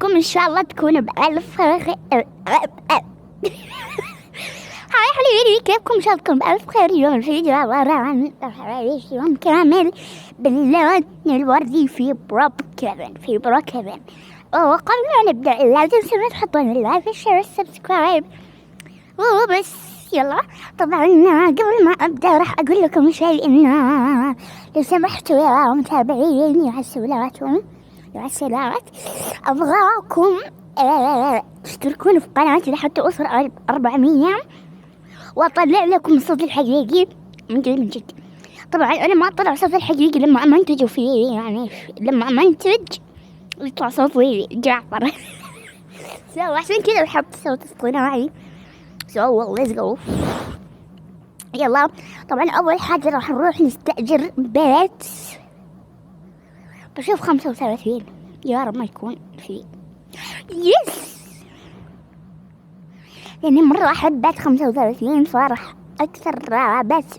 أشوفكم إن شاء الله تكونوا بألف خير. هاي حلوين، كيفكم؟ إن شاء الله تكونوا بألف خير. اليوم الفيديو عبارة عن يوم كامل باللون الوردي في بروكلين. وقبل ما نبدأ لا تنسوا تحطون اللايك والشير والسبسكرايب وبس. يلا طبعا قبل ما أبدأ راح أقول لكم شيء، إنه لو سمحتوا يا متابعين يا السلامات أبغاكم تشتركون في قناتي لحتى أوصل 400 وأطلع لكم الصوت الحقيقي من جد. طبعا أنا ما أطلع صوت الحقيقي لما أمنتج فيه، يعني لما أمنتج يطلع صوتي جعفر. عشان كذا بحط صوت اصطناعي. let's go. يلا طبعا أول حاجة راح نروح نستأجر بيت. بشوف 35 يا رب ما يكون فيه. يس، يعني مرة أحب بيت 35، فراح أكثر بيت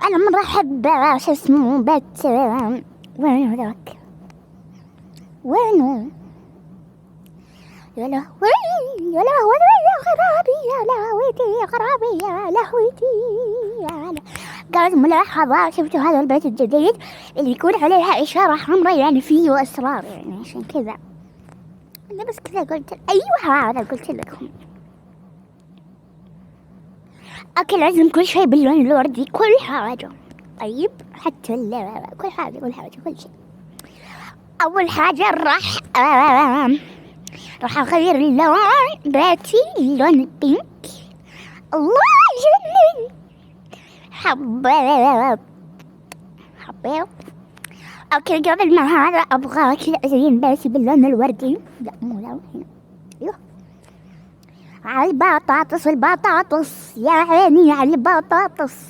أنا مرة أحب شو اسمه بيت وينه ذاك؟ وينه؟ يا لهوي يا لهوي يا خرابي يا لهويتي خرابي يا لهويتي. قالت ملاحظة، شفتوا هذا البيت الجديد اللي يكون عليها إشارة حمراء، يعني فيه أسرار، يعني عشان كذا أنا بس كذا قلت أيوة هذا قلت لكم. أكل لازم كل شيء باللون الوردي، كل حاجة. طيب حتى كل شيء. أول حاجة راح أغير اللون بيتي اللون البينك. الله يجنن، حبيت. أوكي قبل ما هذا أبغى كذا أزين بيتي باللون الوردي. لا مو لون هنا. أيوه على البطاطس يا عيني على البطاطس.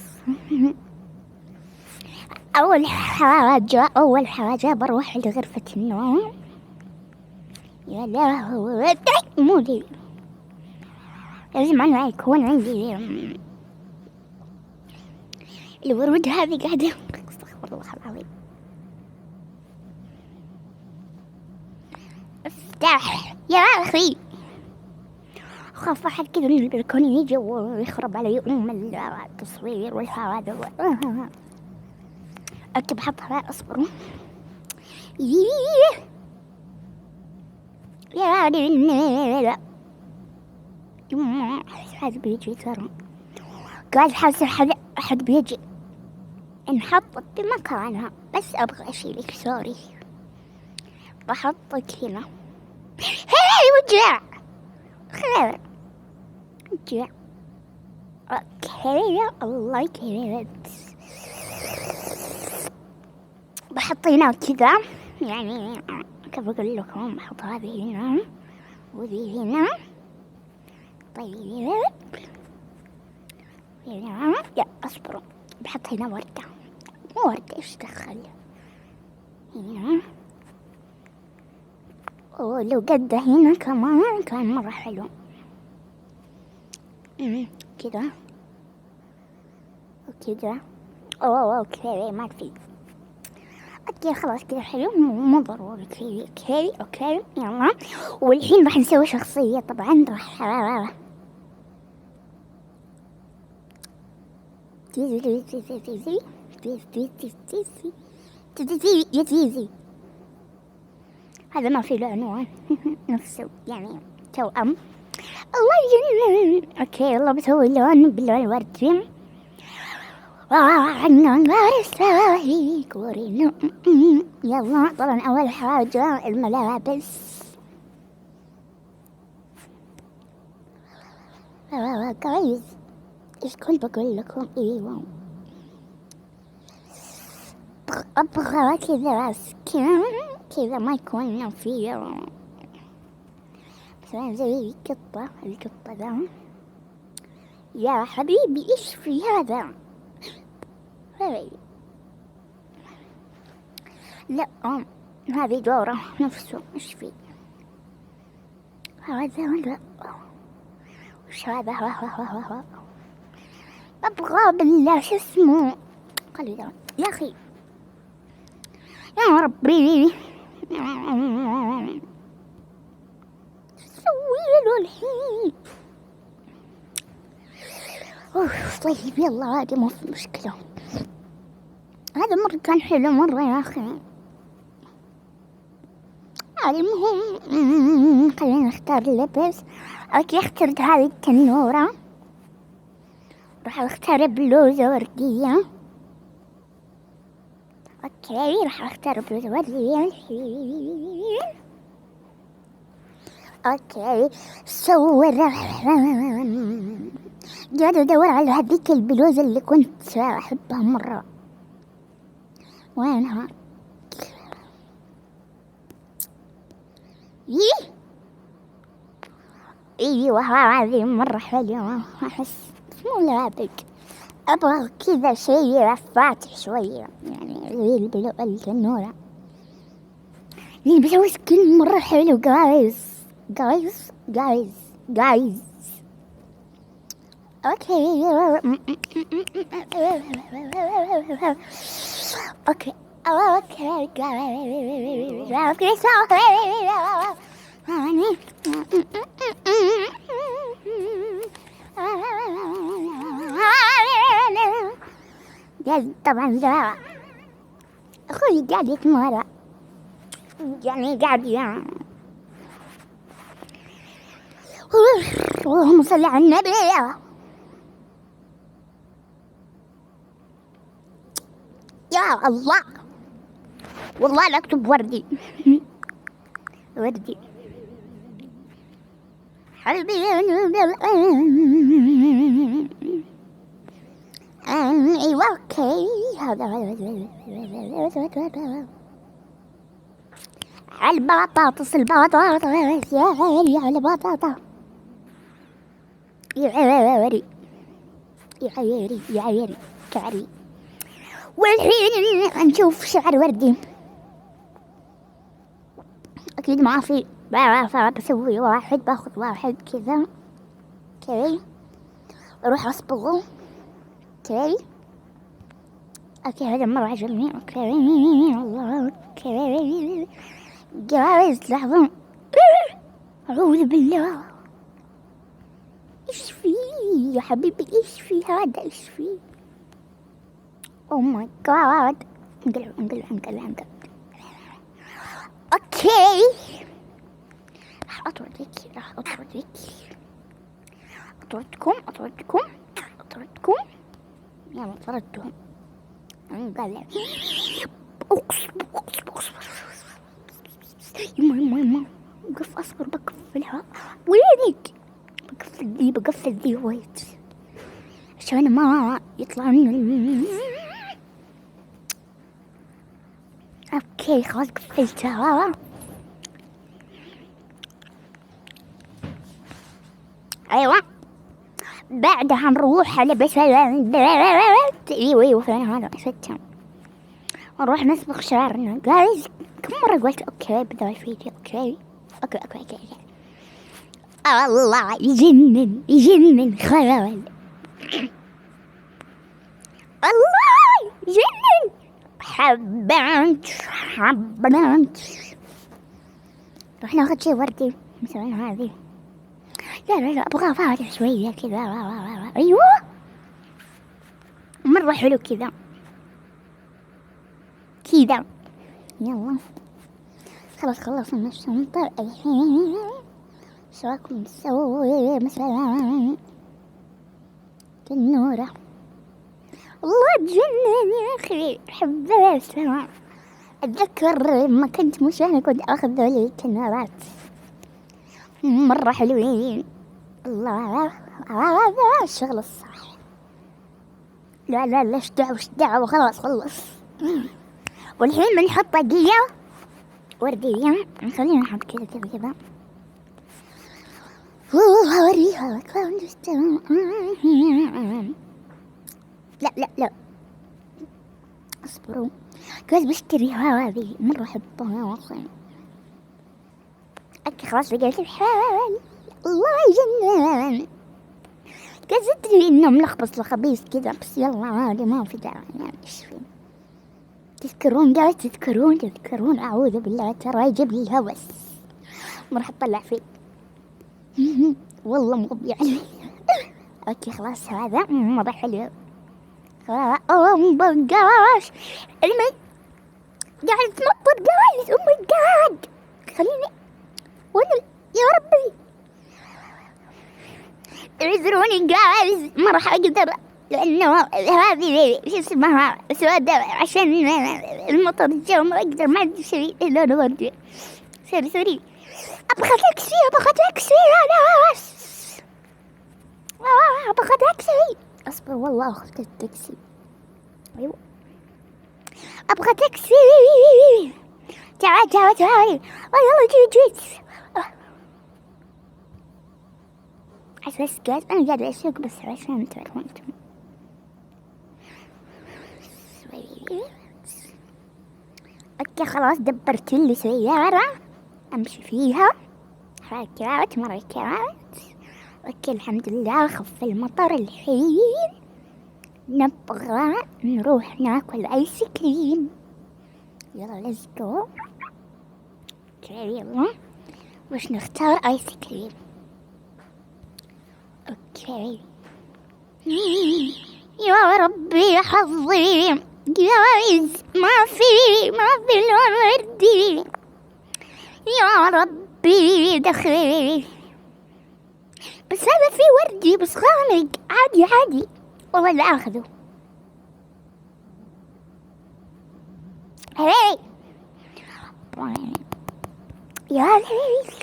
أول حاجة بروح لغرفة النوم. يا لهوي مو دي، لازم أنا يكون عندي الورود هذه قاعدة. استغفر الله العظيم. افتح يا أخي، خاف أحد كذا من البلكون يجي ويخرب علي التصوير والهذا. أكتب حطها، أصبروا. يا لا حد بيجي ترى، قاعد حاسس حد بيجي. انحطت بمكانها، بس أبغى أشيلك سوري. بحطك هنا. هاي وجع خير وجع. اوكي الله يكرمك. بحط هنا كذا، يعني كيف أقول لكم، بحط هذه هنا وذي هنا. طيب هنا يا أصبروا، بحط هنا وردة. مو وردة، إيش دخل هنا. لو قد هنا كمان كان مرة حلو. كذا وكذا. اوكي ما في. اوكي خلاص كذا حلو، مو ضروري كذا. اوكي يلا. والحين راح نسوي شخصية. طبعا راح تيزي هذا ما في له عنوان. نفسه يعني توأم. الله يجنن. اوكي يلا بسوي لون باللون الوردي. يلا طبعا أول حاجة الملابس. جايز ايش كنت بقول لكم؟ ايوه ابغى كذا سكين كذا ما يكون فيه مثلا زي القطة ذا. يا حبيبي ايش في هذا؟ لا هذه دورة نفسه. ايش فيه هذا؟ ولا وش هذا؟ ابغى بالله شو اسمه قليلا يا اخي يا ربي. بسوي له الحين؟ طيب يلا عادي ما في مشكلة. هذا مرة كان حلو مرة يا أخي. المهم خلينا نختار اللبس. اوكي اخترت هذه التنورة، راح اختار بلوزة وردية. اوكي راح اختار بلوزة وردية الحين. اوكي صور. قاعدة ادور على هذيك البلوزة اللي كنت احبها مرة. وينها؟ ايوه هذه مرة حلوة. احس مو لابق، ابغى كذا شيء فاتح شوية يعني زي التنورة. البلوز كل مرة حلو جايز. اوكي طبعا لا اخوي قاعد يتمرن يعني قاعد اللهم صل على النبي. يا الله والله لا اكتب وردي. وردي حبيبي. ايوه اوكي هذا البطاطس يا عيني على البطاطا يا عيري كعري. والحين نشوف شعر وردي. اكيد ما في بسوي واحد، باخذ واحد كذا اوكي اروح اصبغه اوكي. هذا مرة عجبني اوكي. الله اوكي جايز لحظة. اعوذ بالله ايش فيه يا حبيبي؟ ايش فيه هذا؟ ايش فيه؟ او ماي جاد. انقلع اوكي راح اطردكم يلا طردتهم. انقلع يما وقف اصبر بقفلها. وينك؟ بقفل ذي ويت عشان ما يطلع منه. اوكي خلاص قفلتها. ايوه بعدها نروح على بس ايوه فين هذا ستة نروح نسبق شعرنا جايز. كم مرة قلت اوكي بذا الفيديو اوكي. الله يجنن خيال. الله يجنن. حبنت راح ناخذ شي وردي مثلا هذه. لا ابغى فاتح شوية كذا. ايوه مرة حلو كذا. يلا خلاص خلصنا الشنطة. الحين ايش رايكم نسوي مثلا تنورة؟ والله تجنن يا اخي حبيتها. اتذكر لما كنت مشاهدة كنت اخذ ذولي التنورات مرة حلوين. الله هذا الشغل الصح. لا ايش دعوة خلاص خلص. والحين بنحط طاقية وردية. خلينا نحط كذا هوريها. لا اصبروا كنت بشتريها هذه مرة احبها اصلا. اوكي خلاص لقيت الحال. الله يجنن. كنت تدري انه ملخبص لخبيص كذا بس يلا عادي ما في داعي يعني ايش في. تذكرون اعوذ بالله ترى يجيب لي الهوس. ما راح اطلع فيه. والله مغبي علي. اوكي خلاص هذا مرة حلو. خلاص اوه ماي جاش الماء قاعد تمطر جايز. او ماي جاد خليني وانا يا ربي اعذروني جايز ما راح اقدر لانه هذه شو اسمها سودة عشان المطر الجو ما اقدر ما ادري شيء لونه وردي. سوري ابغى تاكسي انا بس ابغى تاكسي. اصبر والله اخذت التاكسي. ايوه ابغى تاكسي. تعال يلا جيت. بس انا قاعدة اسوق بس عشان تعرفون انتم. اوكي خلاص دبرت لي سيارة امشي فيها. حركات مركات. اوكي الحمد لله خف المطر. الحين نبغى نروح ناكل ايس كريم. يلا ليتس جو. يلا وش نختار؟ ايس كريم. اوكي يا ربي حظي جايز ما في لون وردي. يا ربي دخلي بس هذا فيه وردي بس غامق. عادي والله لا اخذه. هاي يا ليل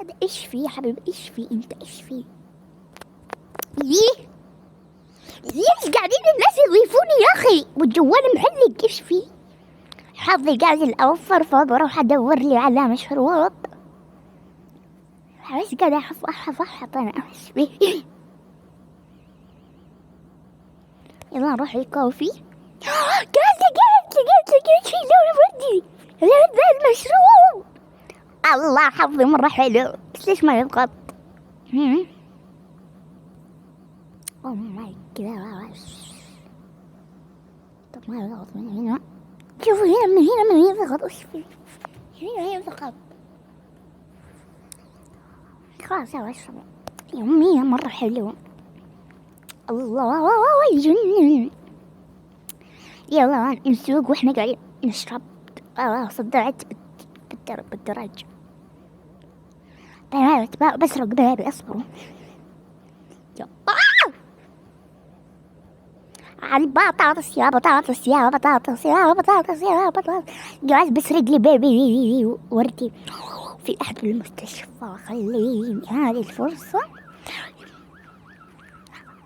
هذا ايش فيه يا حبيبي؟ ايش فيه انت؟ ايش فيه؟ ليش قاعدين الناس يضيفوني يا اخي والجوال محلق؟ ايش فيه؟ حظي قاعد الاوفر فبروح ادور لي على مشروط. بس قاعد احط انا ايش فيه. يلا نروح الكوفي. لقيت شيء لونه وردي. هذا المشروب. الله حظي مرة حلو بس ليش ما يضغط؟ اوه ماي جاد. طب ما يضغط من هنا. شوفوا هنا من هنا يضغط. وش فيه؟ هنا يضغط. خلاص يلا اشربوا. يوميا مرة حلو. الله يجنن. يلا نسوق واحنا قاعدين نشرب. صدعت بالدرج. بسرق بيبي. اصبروا البطاطس يا بطاطس جايز بسرق لي بيبي وردي في أحد المستشفى. خليني هذه الفرصة.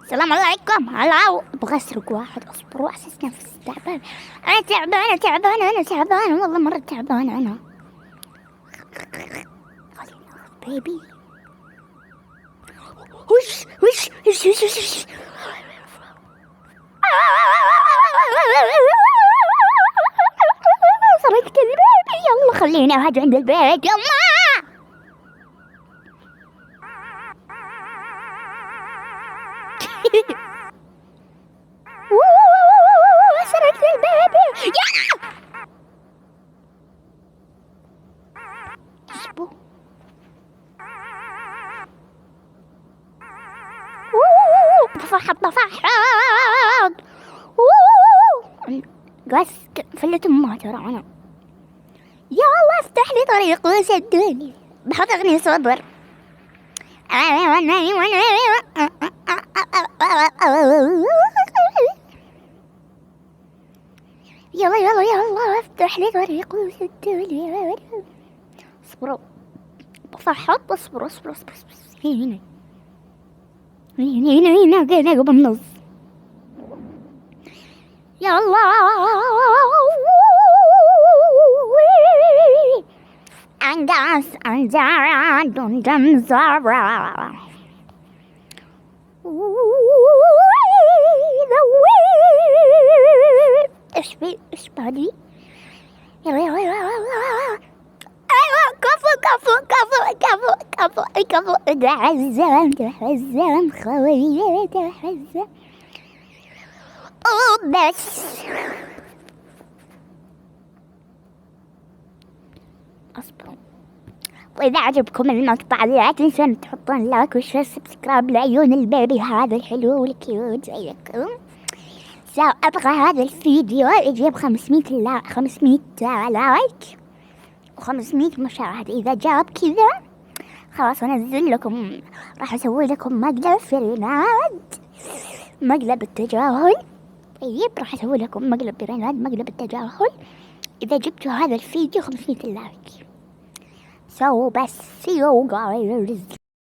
السلام عليكم. هلا ابغى اسرق واحد. اصبروا احسس نفسي تعبان. انا تعبانة والله مرة تعبانة انا. خليني اخذ بيبي. وش سرقت البيبي. يلا خليني اقعد عند البيت. يلا سرقت البيبي. اصبر طفحت قاس فلت امها ترى انا. يا الله افتح لي طريق وسدني. بحط اغنية صبر. يلا افتح لي طريق وسدني. اصبروا بفحط. اصبروا هنا قبل النص. يا الله ايش بعدي؟ يلا ايوه كفو دع الزلم خويه دع الزلم. بس اصبروا وإذا عجبكم المقطع لا تنسون تحطون لايك وشير سبسكرايب لعيون البيبي هذا الحلو والكيوت زيكم. أبغى هذا الفيديو يجيب 500 لايك و500 مشاهدة. إذا جاب كذا خلاص أنزل لكم، راح أسوي لكم مقلب في ريناد، مقلب التجاهل. طيب راح أسوي لكم مقلب بريناد، مقلب التجاهل، إذا جبتوا هذا الفيديو 500 لايك. بس see you guys.